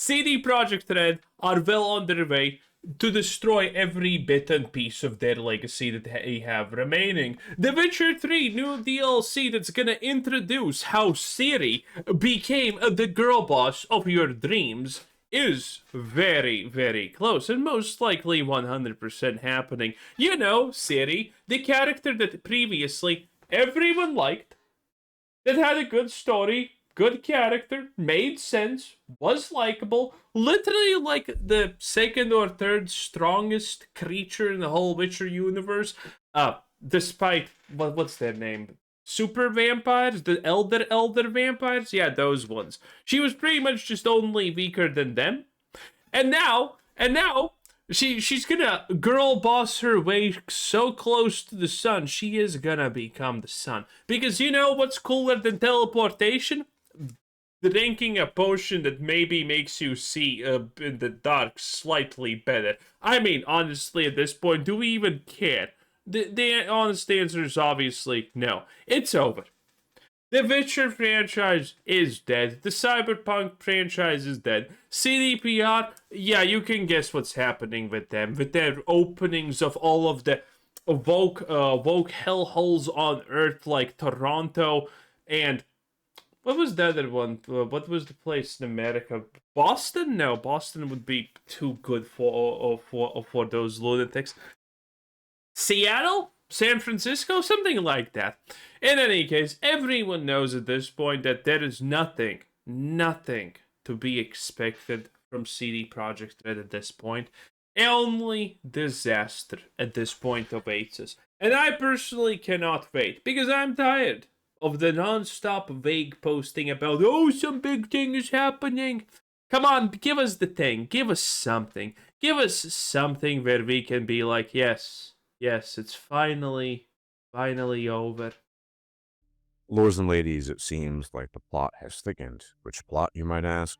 CD Projekt Red are well on their way to destroy every bit and piece of their legacy that they have remaining. The Witcher 3 new DLC that's gonna introduce how Ciri became the girl boss of your dreams is very, very close and most likely 100% happening. You know, Ciri, the character that previously everyone liked, that had a good story, good character, made sense, was likable, literally like the second or third strongest creature in the whole Witcher universe. Despite what's their name? Super vampires, the elder vampires, yeah, those ones. She was pretty much just only weaker than them, and now she's gonna girl boss her way so close to the sun. She is gonna become the sun, because you know what's cooler than teleportation? Drinking a potion that maybe makes you see in the dark slightly better. I mean, honestly, at this point, do we even care? The honest answer is obviously no. It's over. The Witcher franchise is dead. The Cyberpunk franchise is dead. CDPR, yeah, you can guess what's happening with them. With their openings of all of the woke hellholes on Earth like Toronto and... what was the other one? What was the place in America? Boston? No, Boston would be too good for those lunatics. Seattle? San Francisco? Something like that. In any case, everyone knows at this point that there is nothing to be expected from CD Projekt Red at this point. Only disaster at this point awaits us. And I personally cannot wait, because I'm tired of the non-stop vague posting about, oh, some big thing is happening. Come on, give us the thing. Give us something. Give us something where we can be like, yes, it's finally over. Lords and ladies, it seems like the plot has thickened. Which plot, you might ask?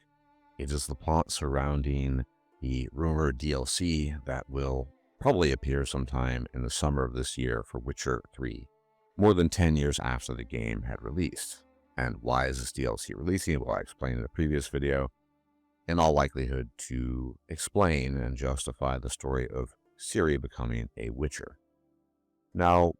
It is the plot surrounding the rumored DLC that will probably appear sometime in the summer of this year for Witcher 3. More than 10 years after the game had released. And why is this DLC releasing? Well, I explained in a previous video. In all likelihood, to explain and justify the story of Ciri becoming a Witcher. Now,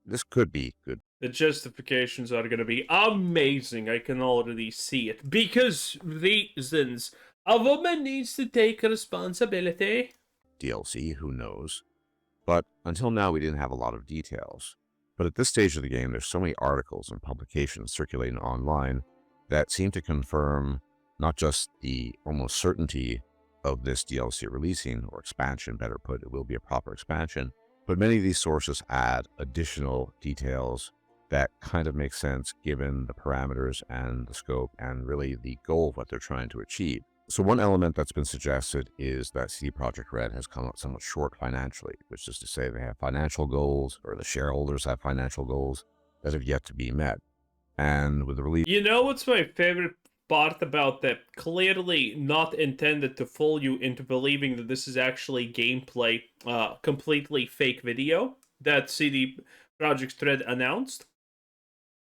this could be good. The justifications are going to be amazing. I can already see it. Because reasons. A woman needs to take responsibility. DLC, who knows? But until now, we didn't have a lot of details. But at this stage of the game, there's so many articles and publications circulating online that seem to confirm not just the almost certainty of this DLC releasing, or expansion, better put, it will be a proper expansion, but many of these sources add additional details that kind of make sense given the parameters and the scope and really the goal of what they're trying to achieve. So one element that's been suggested is that CD Projekt Red has come out somewhat short financially, which is to say they have financial goals, or the shareholders have financial goals that have yet to be met. And with the release... You know what's my favorite part about that? Clearly not intended to fool you into believing that this is actually gameplay, completely fake video that CD Projekt Red announced.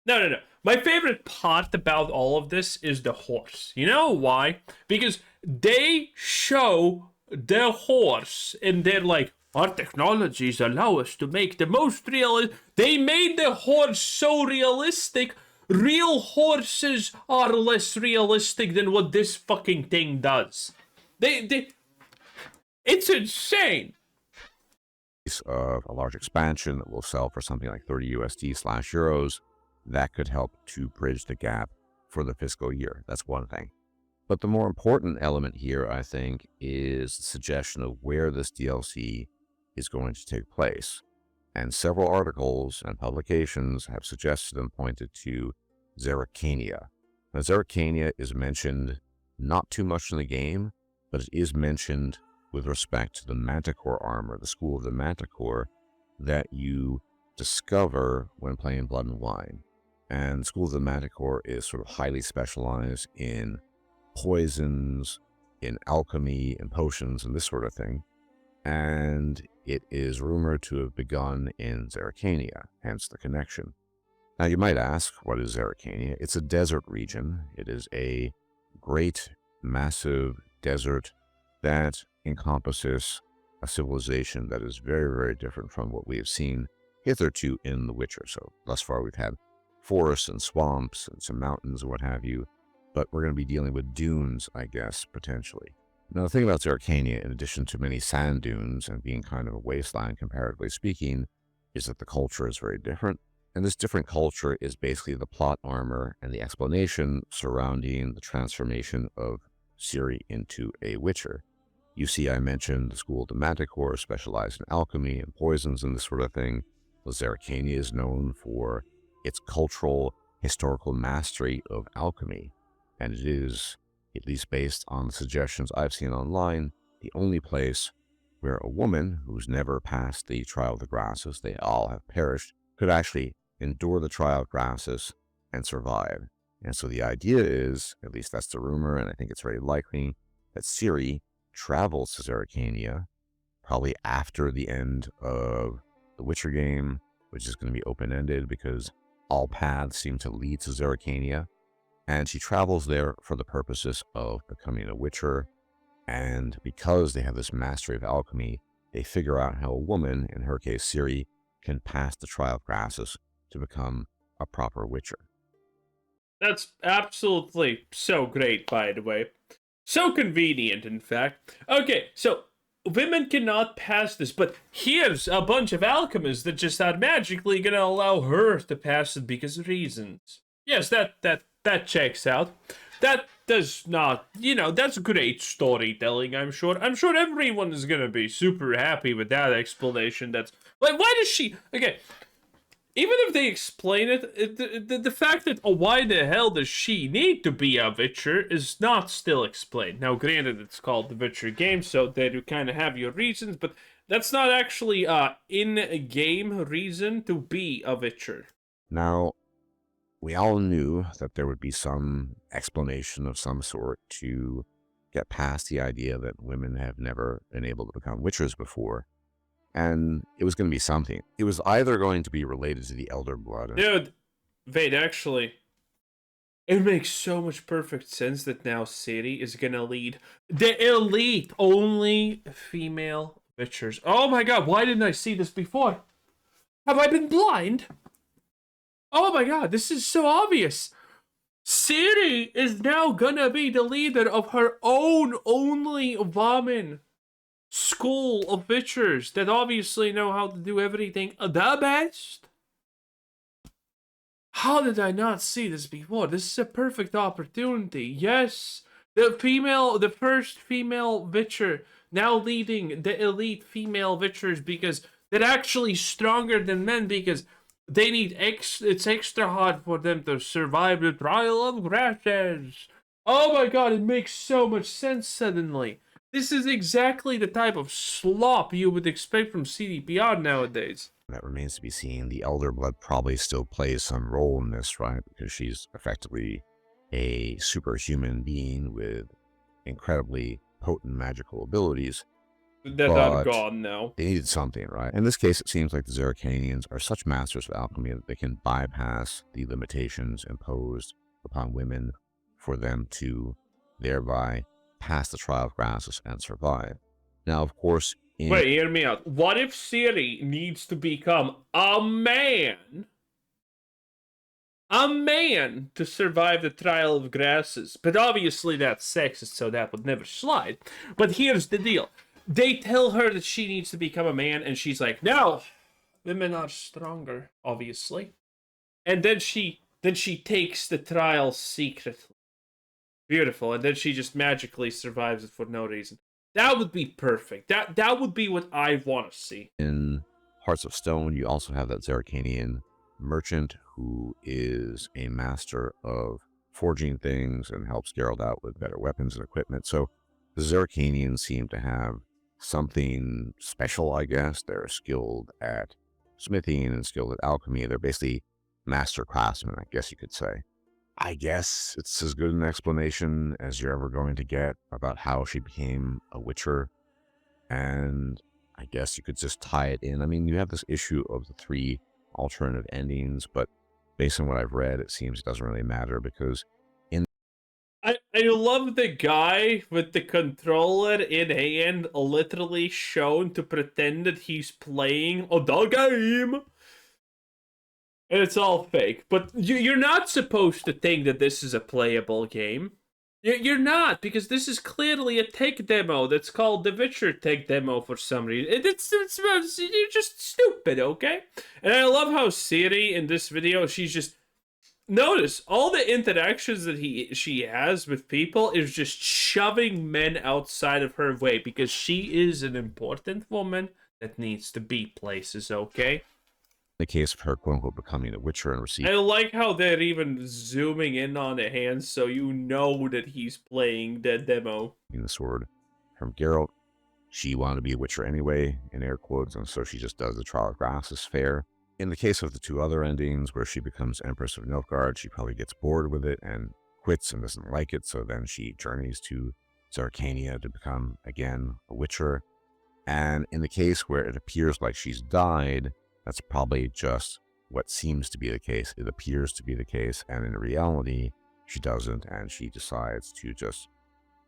No. My favorite part about all of this is the horse. You know why? Because they show the horse and they're like, our technologies allow us to make the most realistic. They made the horse so realistic. Real horses are less realistic than what this fucking thing does. It's insane. Of a large expansion that will sell for something like 30 USD/euros. That could help to bridge the gap for the fiscal year. That's one thing. But the more important element here, I think, is the suggestion of where this DLC is going to take place. And several articles and publications have suggested and pointed to Zerrikania. Now, Zerrikania is mentioned not too much in the game, but it is mentioned with respect to the Manticore armor, the School of the Manticore, that you discover when playing Blood and Wine. And School of the Manticore is sort of highly specialized in poisons, in alchemy, and potions, and this sort of thing. And it is rumored to have begun in Zerrikania, hence the connection. Now you might ask, what is Zerrikania? It's a desert region. It is a great massive desert that encompasses a civilization that is very, very different from what we have seen hitherto in The Witcher. So thus far we've had forests and swamps and some mountains and what have you, but we're going to be dealing with dunes, I guess, potentially. Now, the thing about Zerrikania, in addition to many sand dunes and being kind of a wasteland, comparatively speaking, is that the culture is very different. And this different culture is basically the plot armor and the explanation surrounding the transformation of Ciri into a witcher. You see, I mentioned the school of the Manticore specialized in alchemy and poisons and this sort of thing. Well, Zerrikania is known for its cultural, historical mastery of alchemy. And it is, at least based on the suggestions I've seen online, the only place where a woman who's never passed the trial of the grasses, they all have perished, could actually endure the trial of grasses and survive. And so the idea is, at least that's the rumor, and I think it's very likely, that Ciri travels to Zerrikania, probably after the end of the Witcher game, which is going to be open-ended because all paths seem to lead to Zerrikania. And she travels there for the purposes of becoming a witcher. And because they have this mastery of alchemy, they figure out how a woman, in her case Ciri, can pass the trial of grasses to become a proper witcher. That's absolutely so great, by the way. So convenient, in fact. Okay, so women cannot pass this, but here's a bunch of alchemists that just are magically gonna allow her to pass it because of reasons. Yes, that checks out. That does not, that's great storytelling, I'm sure. I'm sure everyone is gonna be super happy with that explanation. That's, like, why does she, okay, even if they explain it, the fact that, why the hell does she need to be a Witcher is not still explained. Now, granted, it's called the Witcher game, so they do kind of have your reasons, but that's not actually in-game reason to be a Witcher. Now, we all knew that there would be some explanation of some sort to get past the idea that women have never been able to become witchers before. And it was going to be something. It was either going to be related to the Elder Blood. Dude, wait, actually, it makes so much perfect sense that now Ciri is going to lead the elite, only female witchers. Oh my god, why didn't I see this before? Have I been blind? Oh my god, this is so obvious. Ciri is now gonna be the leader of her own only woman school of witchers that obviously know how to do everything the best. How did I not see this before? This is a perfect opportunity. Yes, the first female witcher now leading the elite female witchers because they're actually stronger than men because they need it's extra hard for them to survive the trial of grasses. Oh my god, it makes so much sense suddenly. This is exactly the type of slop you would expect from CDPR nowadays. That remains to be seen. The Elder Blood probably still plays some role in this, right? Because she's effectively a superhuman being with incredibly potent magical abilities. That are gone now. They needed something, right? In this case, it seems like the Zerrikanians are such masters of alchemy that they can bypass the limitations imposed upon women for them to thereby pass the trial of grasses and survive. Now, of course, wait, hear me out. What if Ciri needs to become a man? A man to survive the trial of grasses. But obviously that's sexist, so that would never slide. But here's the deal. They tell her that she needs to become a man, and she's like, no, women are stronger, obviously. And then she takes the trial secretly. Beautiful. And then she just magically survives it for no reason. That would be perfect. That would be what I want to see. In Hearts of Stone, you also have that Zerrikanian merchant who is a master of forging things and helps Geralt out with better weapons and equipment. So the Zerrikanians seem to have something special, I guess. They're skilled at smithing and skilled at alchemy. They're basically master craftsmen, I guess you could say. I guess it's as good an explanation as you're ever going to get about how she became a witcher. And I guess you could just tie it in. I mean, you have this issue of the 3 alternative endings, but based on what I've read, it seems it doesn't really matter because I love the guy with the controller in hand, literally shown to pretend that he's playing the game. And it's all fake. But you're not supposed to think that this is a playable game. You're not, because this is clearly a tech demo that's called the Witcher tech demo for some reason. You're just stupid, okay? And I love how Ciri in this video, she's just... Notice, all the interactions that she has with people is just shoving men outside of her way, because she is an important woman that needs to be places, okay? The case of her, quote unquote, becoming a Witcher and I receiving like how they're even zooming in on the hands so you know that he's playing the demo. the sword from Geralt. She wanted to be a Witcher anyway, in air quotes, and so she just does the Trial of Grasses fair. In the case of the two other endings, where she becomes Empress of Nilfgaard, she probably gets bored with it and quits and doesn't like it, so then she journeys to Zerrikania to become, again, a Witcher. And in the case where it appears like she's died, that's probably just what seems to be the case. It appears to be the case, and in reality, she doesn't, and she decides to just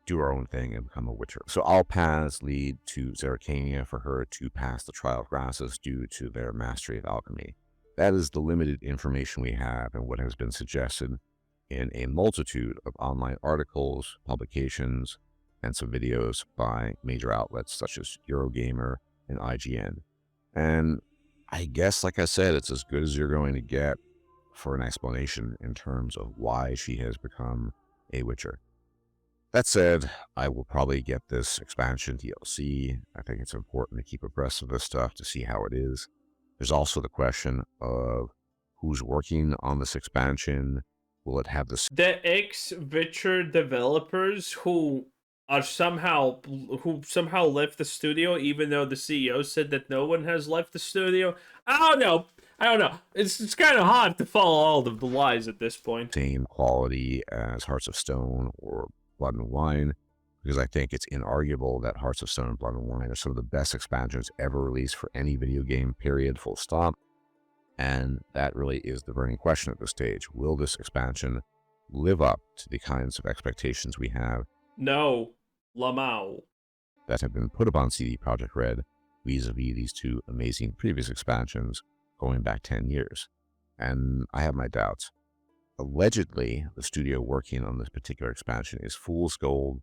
do her own thing and become a Witcher. So all paths lead to Zerrikania for her to pass the Trial of Grasses due to their mastery of alchemy. That is the limited information we have and what has been suggested in a multitude of online articles, publications, and some videos by major outlets such as Eurogamer and IGN. And I guess, like I said, it's as good as you're going to get for an explanation in terms of why she has become a Witcher. That said, I will probably get this expansion DLC. I think it's important to keep abreast of this stuff to see how it is. There's also the question of who's working on this expansion. Will it have the ex-Witcher developers who somehow left the studio, even though the CEO said that no one has left the studio? I don't know. It's kind of hard to follow all the lies at this point. Same quality as Hearts of Stone or Blood and Wine, because I think it's inarguable that Hearts of Stone and Blood and Wine are some of the best expansions ever released for any video game, period, full stop. And that really is the burning question at this stage. Will this expansion live up to the kinds of expectations we have? No. Lamau. That have been put upon CD Projekt Red vis-a-vis these two amazing previous expansions going back 10 years. And I have my doubts. Allegedly, the studio working on this particular expansion is Fool's Gold,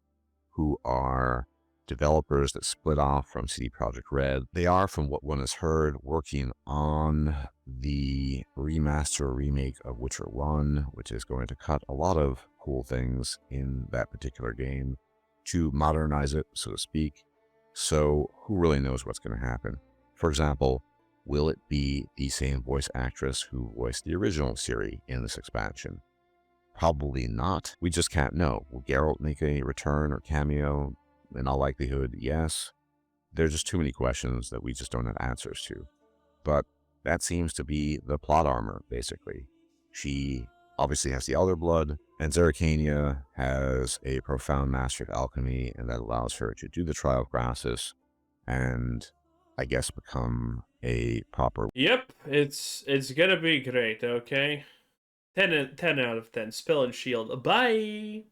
who are developers that split off from CD Projekt Red. They are, from what one has heard, working on the remaster remake of Witcher 1, which is going to cut a lot of cool things in that particular game to modernize it, so to speak. So who really knows what's going to happen? For example, will it be the same voice actress who voiced the original Ciri in this expansion? Probably not. We just can't know. Will Geralt make a return or cameo? In all likelihood, yes. There's just too many questions that we just don't have answers to. But that seems to be the plot armor, basically. She obviously has the Elder Blood, and Zerrikania has a profound mastery of alchemy, and that allows her to do the Trial of Grasses and, I guess, become a proper... Yep, it's gonna be great, okay? 10 out of 10. Spill and shield. Bye!